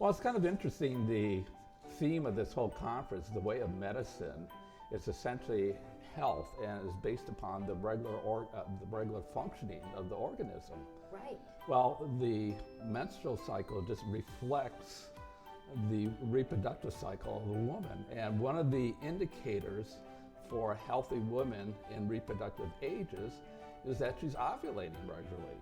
Well, it's kind of interesting, the theme of this whole conference, the way of medicine, is essentially health and is based upon the regular functioning of the organism. Right. Well, the menstrual cycle just reflects the reproductive cycle of a woman, and one of the indicators for a healthy woman in reproductive ages is that she's ovulating regularly.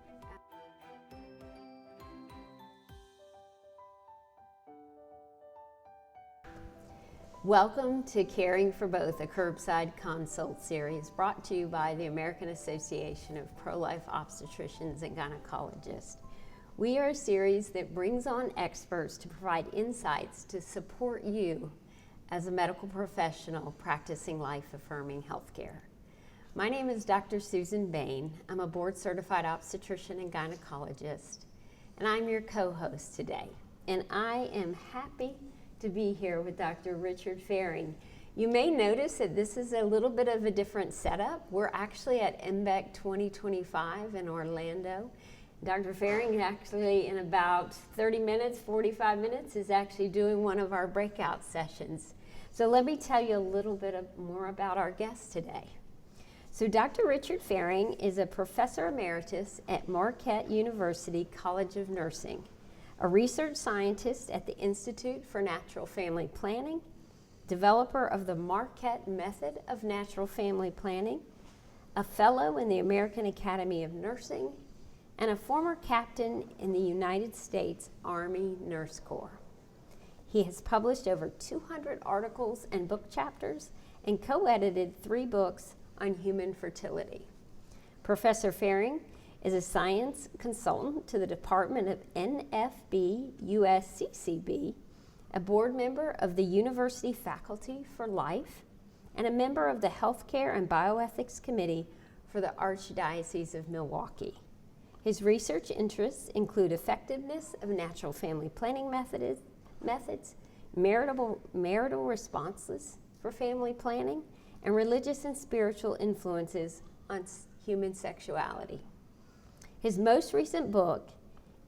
Welcome to Caring for Both, a curbside consult series brought to you by the American Association of Pro-Life Obstetricians and Gynecologists. We are a series that brings on experts to provide insights to support you as a medical professional practicing life-affirming healthcare. My name is Dr. Susan Bain. I'm a board-certified obstetrician and gynecologist, and I'm your co-host today. And I am happy to be here with Dr. Richard Fehring. You may notice that this is a little bit of a different setup. We're actually at MBEC 2025 in Orlando. Dr. Fehring actually in about 30 minutes, 45 minutes is actually doing one of our breakout sessions. So let me tell you a little bit more about our guest today. So Dr. Richard Fehring is a Professor Emeritus at Marquette University College of Nursing, a research scientist at the Institute for Natural Family Planning, developer of the Marquette Method of Family Planning, a fellow in the American Academy of Nursing, and a former captain in the United States Army Nurse Corp. He has published over 200 articles and book chapters and co-edited 3 books on human fertility. Professor Fehring is a science consultant to the Department of NFP USCCB, a board member of the University Faculty for Life, and a member of the Healthcare and Bioethics Committee for the Archdiocese of Milwaukee. His research interests include effectiveness of natural family planning methods, marital responses for family planning, and religious and spiritual influences on human sexuality. His most recent book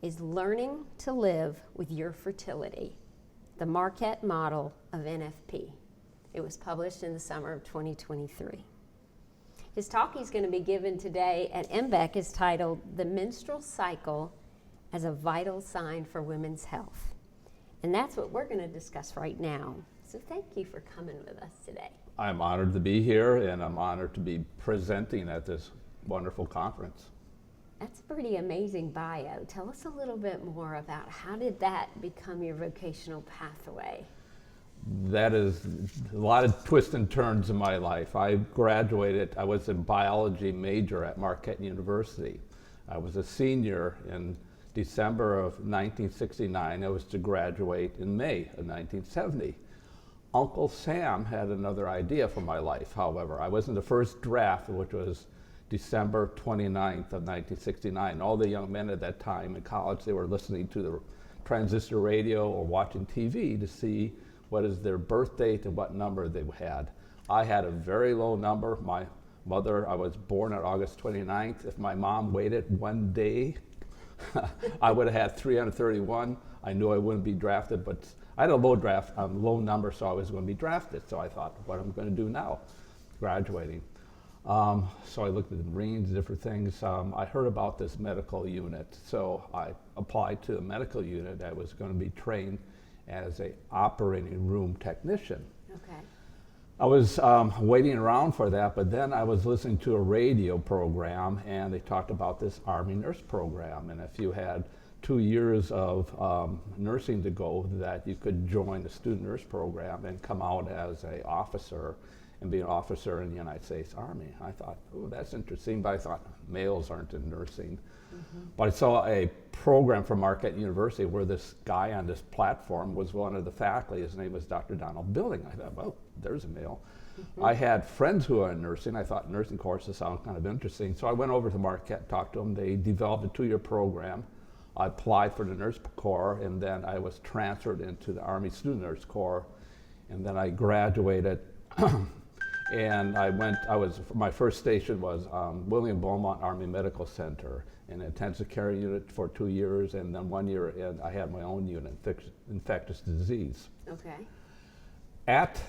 is Learning to Live with Your Fertility, the Marquette Model of NFP. It was published in the summer of 2023. His talk he's going to be given today at MBEC is titled The Menstrual Cycle as a Vital Sign for Women's Health. And that's what we're going to discuss right now. So thank you for coming with us today. I'm honored to be here, and I'm honored to be presenting at this wonderful conference. That's a pretty amazing bio. Tell us a little bit more about how did that become your vocational pathway? That is a lot of twists and turns in my life. I graduated, I was a biology major at Marquette University. I was a senior in December of 1969. I was to graduate in May of 1970. Uncle Sam had another idea for my life, however. I was in the first draft, which was December 29th of 1969. All the young men at that time in college, they were listening to the transistor radio or watching TV to see what is their birth date and what number they had. I had a very low number. My mother, I was born on August 29th. If my mom waited one day, I would have had 331. I knew I wouldn't be drafted, but I had a low number, so I was going to be drafted. So I thought, what am I going to do now, graduating? So I looked at the Marines, different things. I heard about this medical unit, so I applied to a medical unit. I was going to be trained as an operating room technician. Okay. I was waiting around for that, but then I was listening to a radio program, and they talked about this Army Nurse program, and if you had 2 years of nursing to go, that you could join the student nurse program and come out as an officer and be an officer in the United States Army. I thought, oh, that's interesting, but I thought males aren't in nursing. Mm-hmm. But I saw a program from Marquette University where this guy on this platform was one of the faculty. His name was Dr. Donald Billing. I thought, well, there's a male. Mm-hmm. I had friends who are in nursing. I thought nursing courses sound kind of interesting. So I went over to Marquette and talked to them. They developed a 2-year program. I applied for the Nurse Corps, and then I was transferred into the Army Student Nurse Corps, and then I graduated And my first station was William Beaumont Army Medical Center in an intensive care unit for 2 years, and then 1 year I had my own unit, infectious disease. Okay. At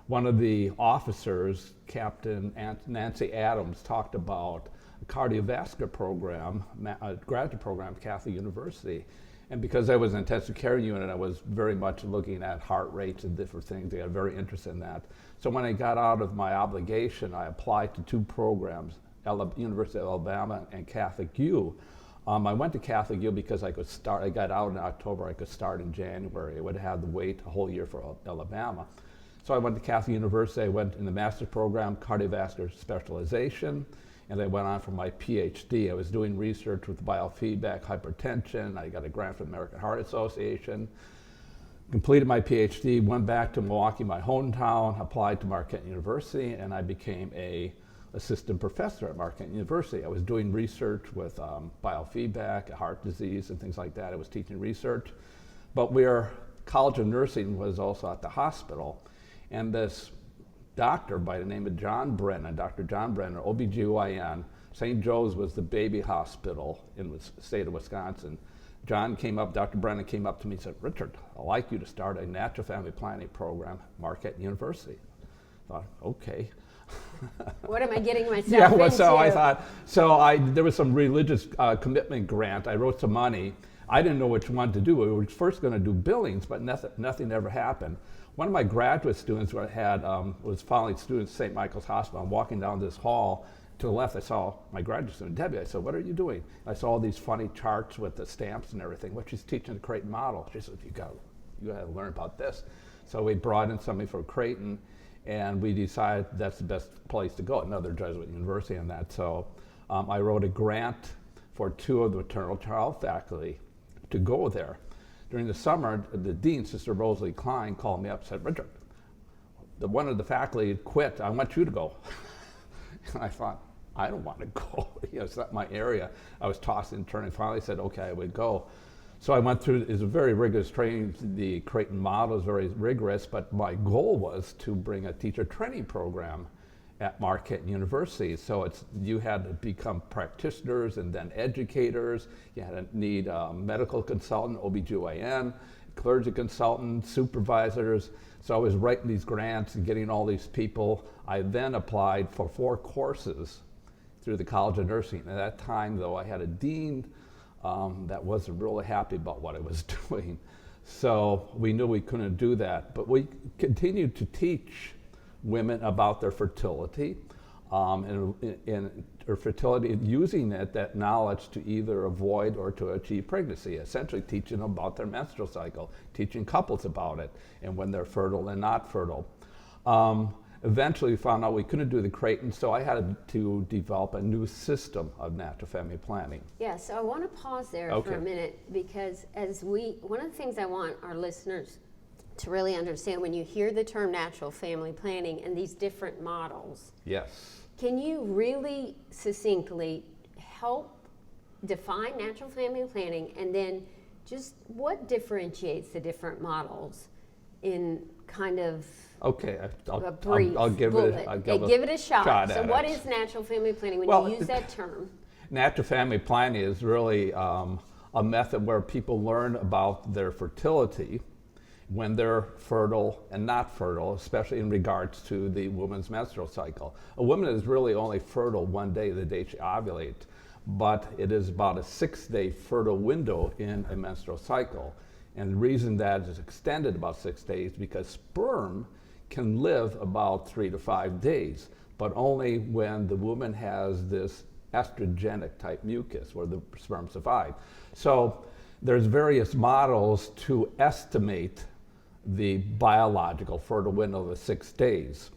one of the officers, Captain Nancy Adams, talked about a cardiovascular program, a graduate program at Catholic University. And because I was an intensive care unit, I was very much looking at heart rates and different things. I got very interested in that. So when I got out of my obligation, I applied to 2 programs, University of Alabama and Catholic U. I went to Catholic U because I got out in October, I could start in January. I would have had to wait a whole year for Alabama. So I went to Catholic University, I went in the master's program, cardiovascular specialization, and I went on for my PhD. I was doing research with biofeedback, hypertension. I got a grant from the American Heart Association. Completed my PhD, went back to Milwaukee, my hometown, applied to Marquette University, and I became an assistant professor at Marquette University. I was doing research with biofeedback, heart disease, and things like that. I was teaching research. But College of Nursing was also at the hospital, and this doctor by the name of Dr. John Brennan, OBGYN. St. Joe's was the baby hospital in the state of Wisconsin. Dr. Brennan came up to me and said, "Richard, I'd like you to start a natural family planning program at Marquette University." I thought, okay. What am I getting myself into? So I thought, there was some religious commitment grant. I wrote some money. I didn't know which one to do. We were first going to do Billings, but nothing ever happened. One of my graduate students was following students at St. Michael's Hospital. I'm walking down this hall. To the left, I saw my graduate student, Debbie. I said, "What are you doing?" I saw all these funny charts with the stamps and everything. What she's teaching the Creighton model. She said, you got to learn about this. So we brought in somebody from Creighton, and we decided that's the best place to go, another Jesuit university and that. So I wrote a grant for 2 of the maternal child faculty to go there. During the summer, the dean, Sister Rosalie Klein, called me up and said, "Richard, one of the faculty quit. I want you to go." And I thought, I don't want to go. It's not my area. I was tossing and turning. Finally said, okay, I would go. So I went through, it's a very rigorous training. The Creighton model is very rigorous, but my goal was to bring a teacher training program at Marquette University. So you had to become practitioners and then educators. You had to need a medical consultant, OBGYN, clergy consultant, supervisors. So I was writing these grants and getting all these people. I then applied for 4 courses through the College of Nursing. At that time, though, I had a dean that wasn't really happy about what I was doing. So we knew we couldn't do that. But we continued to teach women about their fertility and their fertility, using that knowledge to either avoid or to achieve pregnancy, essentially teaching them about their menstrual cycle, teaching couples about it, and when they're fertile and not fertile. Eventually we found out we couldn't do the Creighton, so I had to develop a new system of natural family planning. Yeah, so I want to pause there for a minute, because one of the things I want our listeners to really understand when you hear the term natural family planning and these different models. Yes. Can you really succinctly help define natural family planning, and then just what differentiates the different models in kind of a brief I'll give bullet? Give it a shot. So what is it. Natural family planning when you use that term? Natural family planning is really a method where people learn about their fertility when they're fertile and not fertile, especially in regards to the woman's menstrual cycle. A woman is really only fertile one day, the day she ovulates, but it is about a 6-day fertile window in a menstrual cycle. And the reason that is extended about 6 days because sperm can live about 3 to 5 days, but only when the woman has this estrogenic type mucus where the sperm survive. So there's various models to estimate the biological fertile window of 6 days.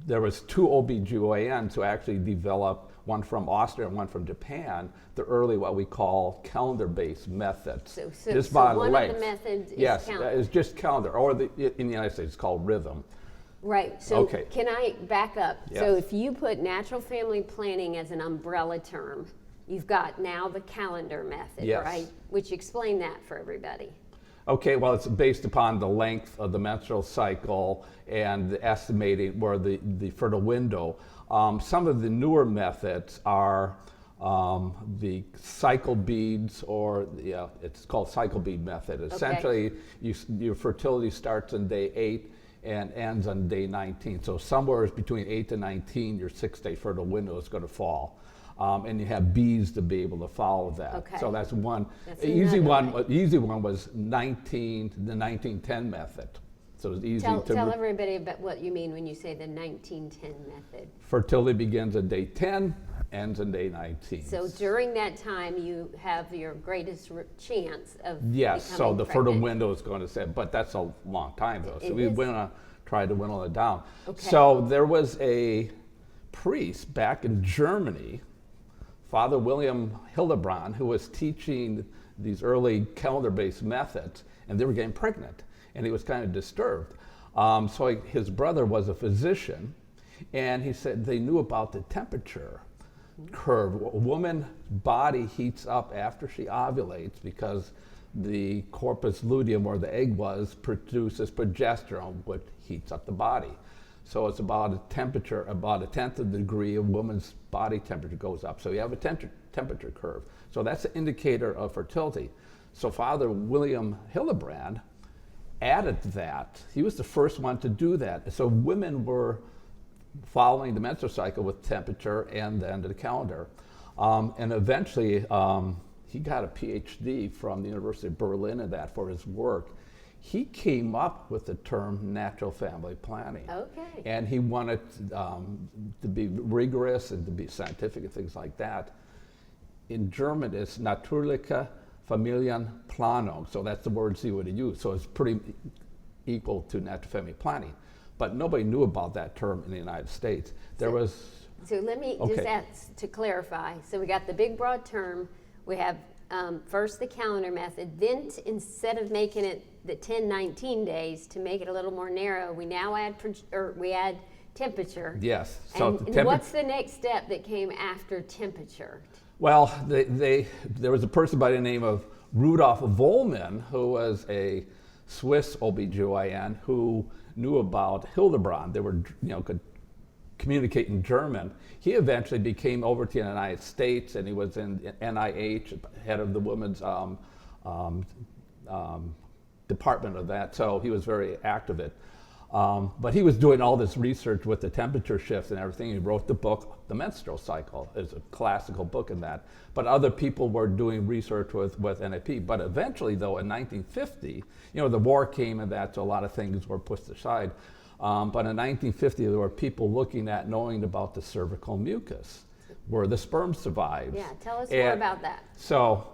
There was 2 OBGYNs who actually developed, one from Austria and one from Japan, the early what we call calendar-based methods. So one of the methods is calendar. Yes, it's just calendar, or in the United States it's called rhythm. Right, so can I back up? Yes. So if you put natural family planning as an umbrella term, you've got now the calendar method, yes. right? Which explain that for everybody. Okay, well, it's based upon the length of the menstrual cycle and estimating where the fertile window. Some of the newer methods are the cycle beads, or it's called cycle bead method. Okay. Essentially, your fertility starts on day 8 and ends on day 19. So somewhere between 8 to 19, your 6-day fertile window is going to fall. And you have beads to be able to follow that. Okay. So that's one. That's Easy another one. way. Easy one was the 1910 method. So it's easy to. Tell everybody about what you mean when you say the 1910 method. Fertility begins on day 10, ends on day 19. So during that time, you have your greatest chance of Yes. So becoming the pregnant. fertile window is going to set, but that's a long time though. So It we is. want to try to whittle it down. Okay. So there was a priest back in Germany, Father William Hildebrand, who was teaching these early calendar-based methods, and they were getting pregnant, and he was kind of disturbed. So his brother was a physician, and he said they knew about the temperature curve. A woman's body heats up after she ovulates because the corpus luteum, where the egg was, produces progesterone, which heats up the body. So it's about a temperature, about 1/10 of the degree a woman's body temperature goes up. So you have a temperature curve. So that's an indicator of fertility. So Father William Hildebrand added that. He was the first one to do that. So women were following the menstrual cycle with temperature and then the calendar. And eventually, he got a PhD from the University of Berlin in that for his work. He came up with the term natural family planning. Okay. And he wanted to be rigorous and to be scientific and things like that. In German, it's natürliche Familienplanung. So that's the words he would have used. So it's pretty equal to natural family planning. But nobody knew about that term in the United States. There was. So let me just ask to clarify. So we got the big broad term. We have first the calendar method. Then instead of making it the 10-19 days, to make it a little more narrow, we now add temperature. Yes. So and what's the next step that came after temperature? Well, there was a person by the name of Rudolf Wollmann, who was a Swiss OBGYN who knew about Hildebrand. They were, could communicate in German. He eventually became over to the United States, and he was in NIH, head of the women's department of that. So he was very active at. But he was doing all this research with the temperature shifts and everything. He wrote the book, The Menstrual Cycle. It's a classical book in that. But other people were doing research with NFP. But eventually, though, in 1950, the war came and that, so a lot of things were pushed aside. But in 1950, there were people looking at knowing about the cervical mucus, where the sperm survives. Yeah, tell us more about that. So,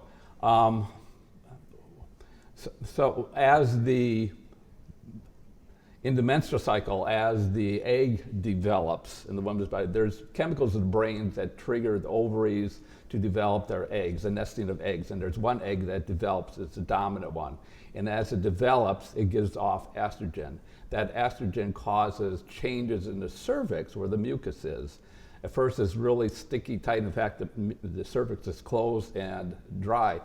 in the menstrual cycle, as the egg develops in the woman's body, there's chemicals in the brain that trigger the ovaries to develop their eggs, the nesting of eggs. And there's one egg that develops, it's the dominant one. And as it develops, it gives off estrogen. That estrogen causes changes in the cervix where the mucus is. At first, it's really sticky, tight. In fact, the cervix is closed and dry.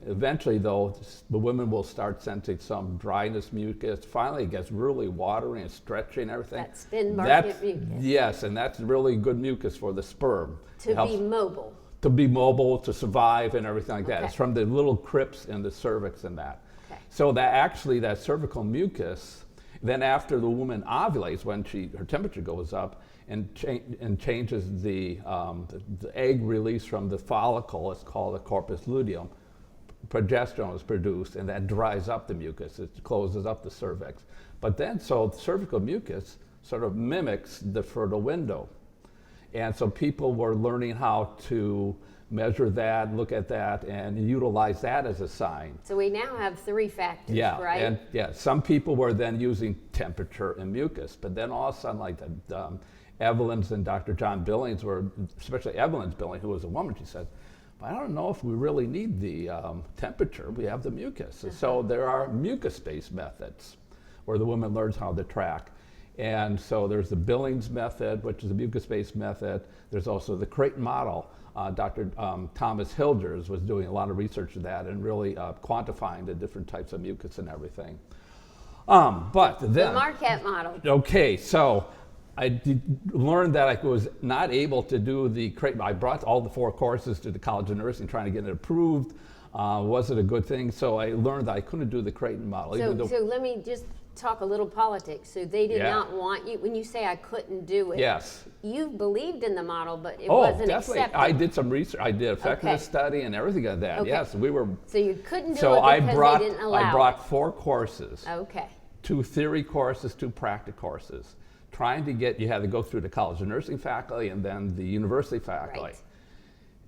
Eventually, though, the women will start sensing some dryness, mucus. Finally, it gets really watery and stretchy and everything. That's thin Marquette mucus. Yes, and that's really good mucus for the sperm. To be mobile. To be mobile, to survive, and everything like that. Okay. It's from the little crypts in the cervix and that. Okay. So that cervical mucus, then after the woman ovulates, when her temperature goes up and changes the egg release from the follicle, it's called the corpus luteum, progesterone is produced, and that dries up the mucus. It closes up the cervix. But then, so the cervical mucus sort of mimics the fertile window. And so people were learning how to measure that, look at that, and utilize that as a sign. So we now have 3 factors, right? And some people were then using temperature and mucus, but then all of a sudden, like Evelyn's and Dr. John Billings were, especially Evelyn's Billings, who was a woman, she said, I don't know if we really need the temperature, we have the mucus. So there are mucus-based methods where the woman learns how to track. And so there's the Billings method, which is a mucus-based method. There's also the Creighton model. Dr. Thomas Hilders was doing a lot of research of that and really quantifying the different types of mucus and everything. But then, The Marquette model. okay, so I learned that I was not able to do the Creighton. I brought all the 4 courses to the College of Nursing trying to get it approved. Was it a good thing? So I learned that I couldn't do the Creighton model. So let me just talk a little politics. So they did not want you, when you say I couldn't do it, yes. You believed in the model, but it Oh, wasn't definitely. accepted. I did some research. I did effectiveness Okay. study and everything like that. Okay. Yes, we were. So you couldn't do So it because they didn't allow I brought 4 courses. it. Okay. 2 theory courses, 2 practice courses. Trying to get, you had to go through the College of Nursing faculty and then the university faculty. Right.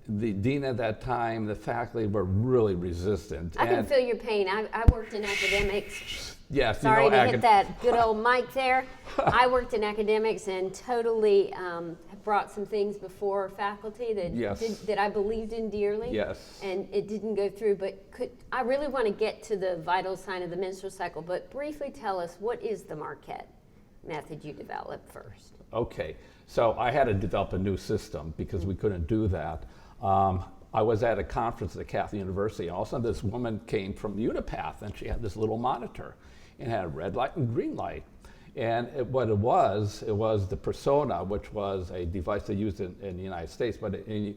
The dean at that time, the faculty were really resistant. I can feel your pain. I worked in academics. Yes, Sorry you know, to hit that good old mic there. I worked in academics and totally brought some things before faculty that Yes. that I believed in dearly. Yes. And it didn't go through. But I really want to get to the vital sign of the menstrual cycle. But briefly tell us, what is the Marquette method you developed first? Okay, so I had to develop a new system because we couldn't do that. I was at a conference at Catholic University, and all of a sudden this woman came from Unipath, and she had this little monitor, and had a red light and green light. And what it was the Persona, which was a device they used in the United States, but in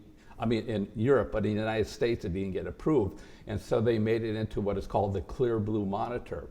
Europe, but in the United States it didn't get approved. And so they made it into what is called the Clear Blue monitor.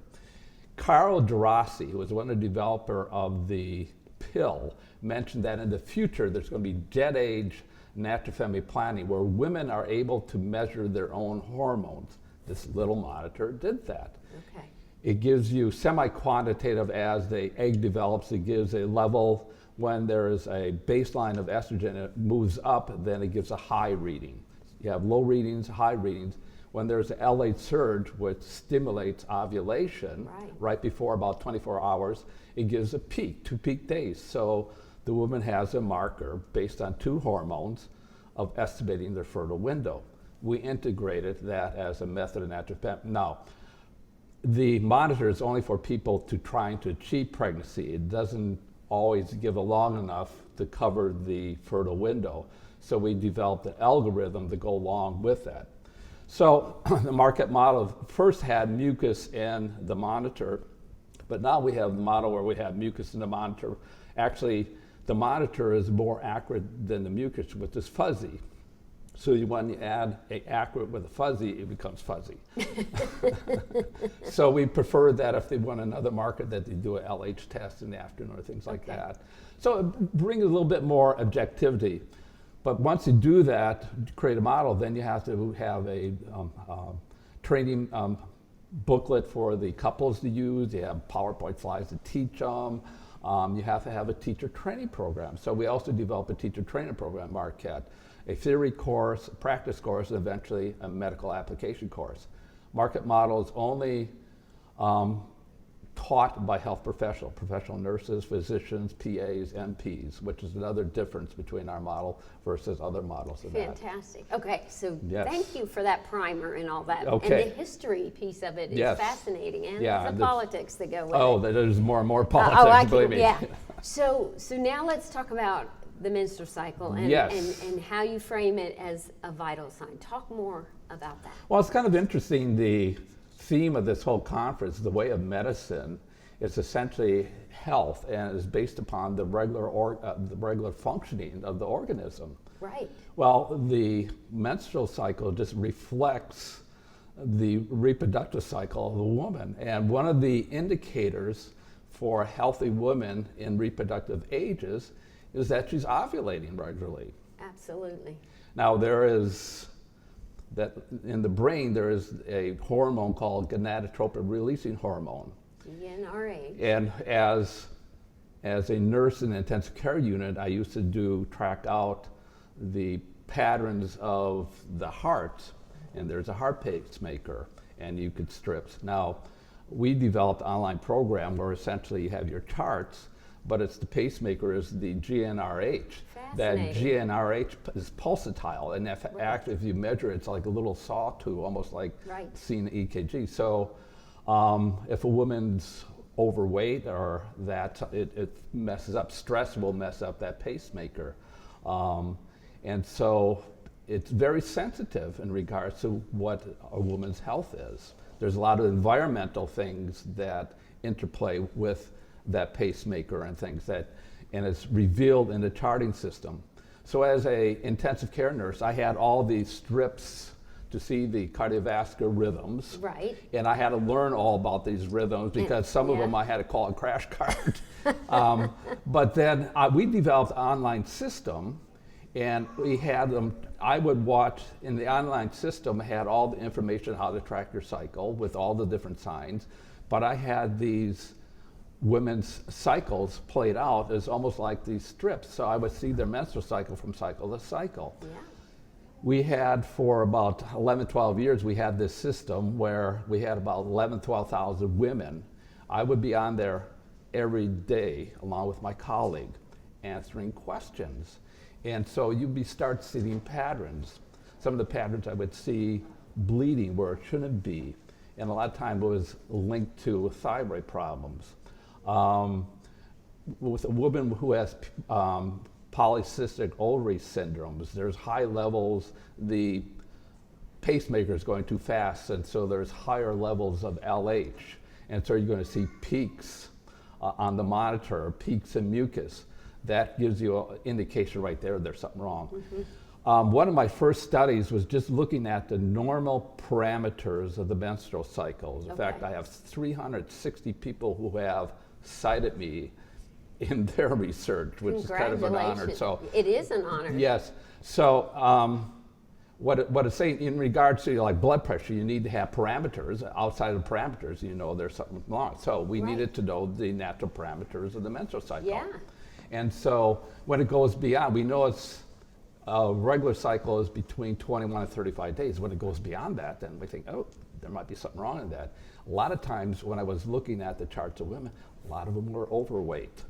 Carl Gerasi, who was one of the developer of the pill, mentioned that in the future there's going to be dead age natural family planning where women are able to measure their own hormones. This little monitor did that. Okay. It gives you semi-quantitative as the egg develops. It gives a level when there is a baseline of estrogen, it moves up, then it gives a high reading. You have low readings, high readings. When there's an LH surge, which stimulates ovulation right before about 24 hours, it gives a peak, 2 peak days. So the woman has a marker based on 2 hormones of estimating their fertile window. We integrated that as a method of naturopath. Now, the monitor is only for people trying to achieve pregnancy. It doesn't always give a long enough to cover the fertile window. So we developed an algorithm to go along with that. So the Marquette model first had mucus in the monitor, but now we have the model where we have mucus in the monitor. Actually, the monitor is more accurate than the mucus, which is fuzzy. So when you add an accurate with a fuzzy, it becomes fuzzy. So we prefer that if they want another marker that they do an LH test in the afternoon or things like that. So it brings a little bit more objectivity. But once you do that, create a model, then you have to have a training booklet for the couples to use. You have PowerPoint slides to teach them. You have to have a teacher training program. So we also develop a teacher training program at Marquette, a theory course, a practice course, and eventually a medical application course. Marquette model is only taught by health professional nurses, physicians, PAs, NPs, which is another difference between our model versus other models. Fantastic. Okay, so yes. Thank you for that primer and all that. Okay. And the history piece of it is yes. fascinating, and yeah, the politics that go with oh, it. there's more and more politics, believe me. Yeah. So now let's talk about the menstrual cycle and, yes. and how you frame it as a vital sign. Talk more about that. Well, it's kind of interesting, the theme of this whole conference, the way of medicine, is essentially health and is based upon the regular functioning of the organism. Right. Well, the menstrual cycle just reflects the reproductive cycle of the woman. And one of the indicators for a healthy woman in reproductive ages is that she's ovulating regularly. Absolutely. Now, there is that in the brain, there is a hormone called gonadotropin releasing hormone. GnRH. And as a nurse in an intensive care unit, I used to track out the patterns of the heart, and there's a heart pacemaker, and you could strips. Now, we developed an online program where essentially you have your charts, but it's the pacemaker is the GnRH. That GnRH is pulsatile, and actually if you measure it, it's like a little sawtooth, almost like seeing the EKG. So if a woman's overweight or that it messes up. Stress will mess up that pacemaker. And so it's very sensitive in regards to what a woman's health is. There's a lot of environmental things that interplay with that pacemaker and things that, and it's revealed in the charting system. So as a intensive care nurse, I had all these strips to see the cardiovascular rhythms. Right. And I had to learn all about these rhythms because some of them I had to call a crash card. But then we developed an online system, and we had them, I would watch in the online system, had all the information how to track your cycle with all the different signs, but I had these women's cycles played out as almost like these strips. So I would see their menstrual cycle from cycle to cycle. Yeah. We had for about 11, 12 years, we had this system where we had about 11, 12,000 women. I would be on there every day along with my colleague answering questions. And so you'd start seeing patterns. Some of the patterns I would see bleeding where it shouldn't be. And a lot of times it was linked to thyroid problems. With a woman who has polycystic ovary syndromes, there's high levels, the pacemaker is going too fast, and so there's higher levels of LH. And so you're going to see peaks on the monitor, peaks in mucus. That gives you an indication right there there's something wrong. Mm-hmm. One of my first studies was just looking at the normal parameters of the menstrual cycles. In fact, I have 360 people who have cited me in their research, which is kind of an honor. So it is an honor. Yes. So what it's saying in regards to like blood pressure, you need to have parameters. Outside of parameters, you know there's something wrong. So we needed to know the natural parameters of the menstrual cycle. Yeah. And so when it goes beyond, we know it's a regular cycle is between 21 and 35 days. When it goes beyond that, then we think, oh, there might be something wrong in that. A lot of times when I was looking at the charts of women, a lot of them were overweight.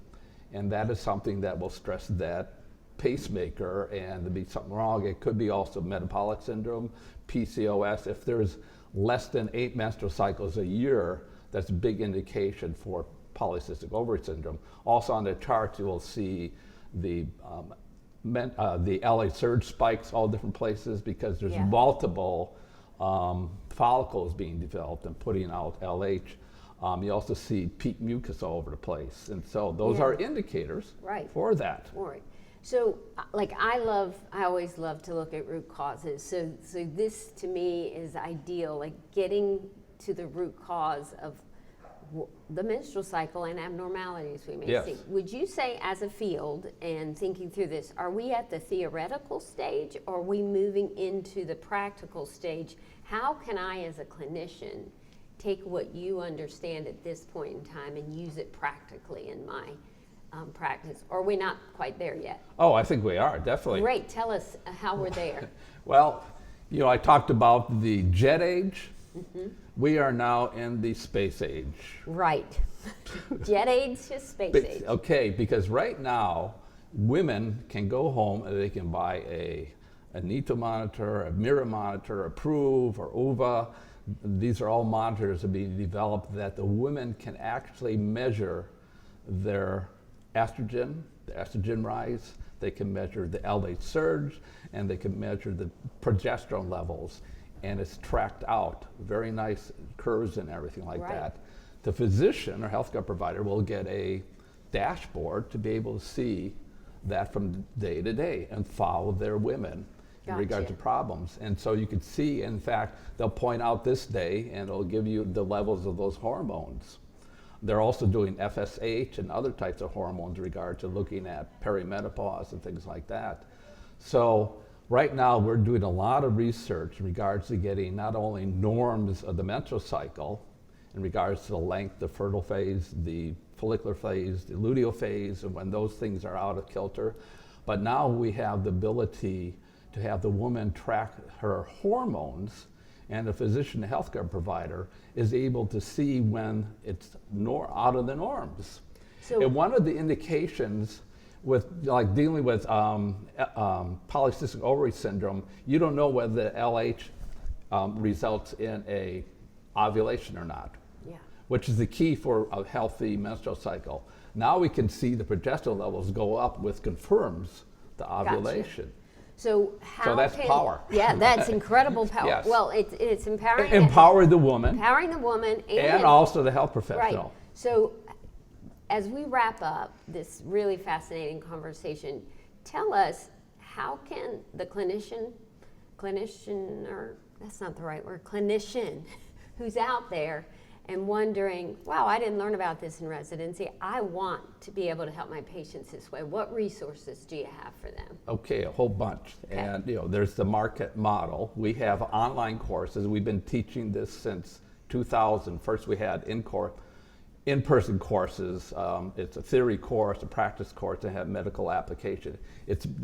And that is something that will stress that pacemaker and there'll be something wrong. It could be also metabolic syndrome, PCOS. If there's less than 8 menstrual cycles a year, that's a big indication for polycystic ovary syndrome. Also on the chart, you will see the LH surge spikes all different places because there's multiple follicles being developed and putting out LH. You also see peak mucus all over the place. And so those are indicators for that. Right. So like I always love to look at root causes. So this to me is ideal, like getting to the root cause of the menstrual cycle and abnormalities we may see. Would you say as a field and thinking through this, are we at the theoretical stage or are we moving into the practical stage? How can I as a clinician take what you understand at this point in time and use it practically in my practice? Or are we not quite there yet? Oh, I think we are, definitely. Great, tell us how we're there. Well, you know, I talked about the jet age. Mm-hmm. We are now in the space age. Right. Jet age to space age. Okay, because right now, women can go home and they can buy a NITO monitor, a mirror monitor, a Prove or UVA. These are all monitors that are being developed that the women can actually measure their estrogen, the estrogen rise. They can measure the LH surge, and they can measure the progesterone levels. And it's tracked out, very nice curves and everything like that. The physician or healthcare provider will get a dashboard to be able to see that from day to day and follow their women in regard to problems. And so you can see, in fact, they'll point out this day and it'll give you the levels of those hormones. They're also doing FSH and other types of hormones in regard to looking at perimenopause and things like that. So right now we're doing a lot of research in regards to getting not only norms of the menstrual cycle in regards to the length, the fertile phase, the follicular phase, the luteal phase, and when those things are out of kilter, but now we have the ability to have the woman track her hormones, and the physician, the healthcare provider, is able to see when it's out of the norms. So, and one of the indications with like dealing with polycystic ovary syndrome, you don't know whether the LH results in a ovulation or not. Yeah. which is the key for a healthy menstrual cycle. Now we can see the progesterone levels go up, which confirms the ovulation. So how So that's power. Yeah, that's incredible power. Yes. Well, it's empowering. Empower the woman. Empowering the woman And also the health right. professional. So as we wrap up this really fascinating conversation, tell us, how can the clinician, or that's not the right word, clinician who's out there and wondering, wow, I didn't learn about this in residency. I want to be able to help my patients this way. What resources do you have for them? Okay, a whole bunch. Okay. And there's the Marquette Model. We have online courses. We've been teaching this since 2000. First we had in-person courses. It's a theory course, a practice course, and have medical application.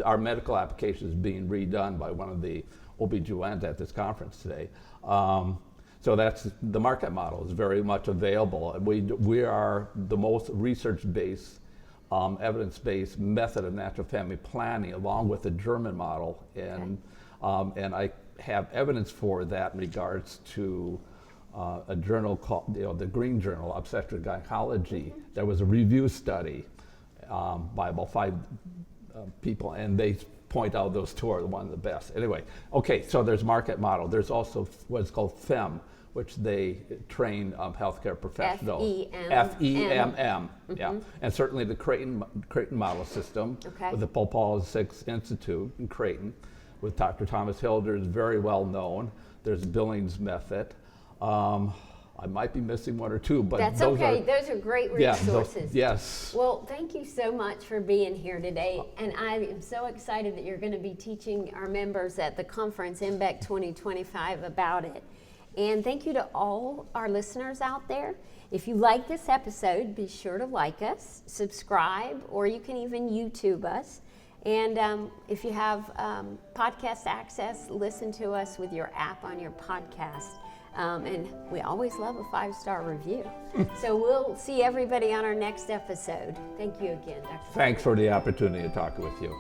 Our medical application is being redone by one of the OB-GYNs at this conference today. So that's the Marquette Model is very much available. We are the most research-based, evidence-based method of natural family planning, along with the German model, and I have evidence for that in regards to a journal called the Green Journal, Obstetric Gynecology. There was a review study by about 5 people, and they point out those 2 are one of the best. Anyway, okay, so there's Marquette Model. There's also what's called FEMM, which they train healthcare professionals. FEMM, yeah. And certainly the Creighton model system with the Paul 6 Institute in Creighton with Dr. Thomas Hilder is very well known. There's Billings method. I might be missing 1 or 2, but that's okay. Those are great resources. Yes. Well, thank you so much for being here today, and I am so excited that you're going to be teaching our members at the conference MBEC 2025 about it. And thank you to all our listeners out there. If you like this episode, be sure to like us, subscribe, or you can even YouTube us. And if you have podcast access, listen to us with your app on your podcast. And we always love a 5-star review. So we'll see everybody on our next episode. Thank you again, Dr. Thanks for the opportunity to talk with you.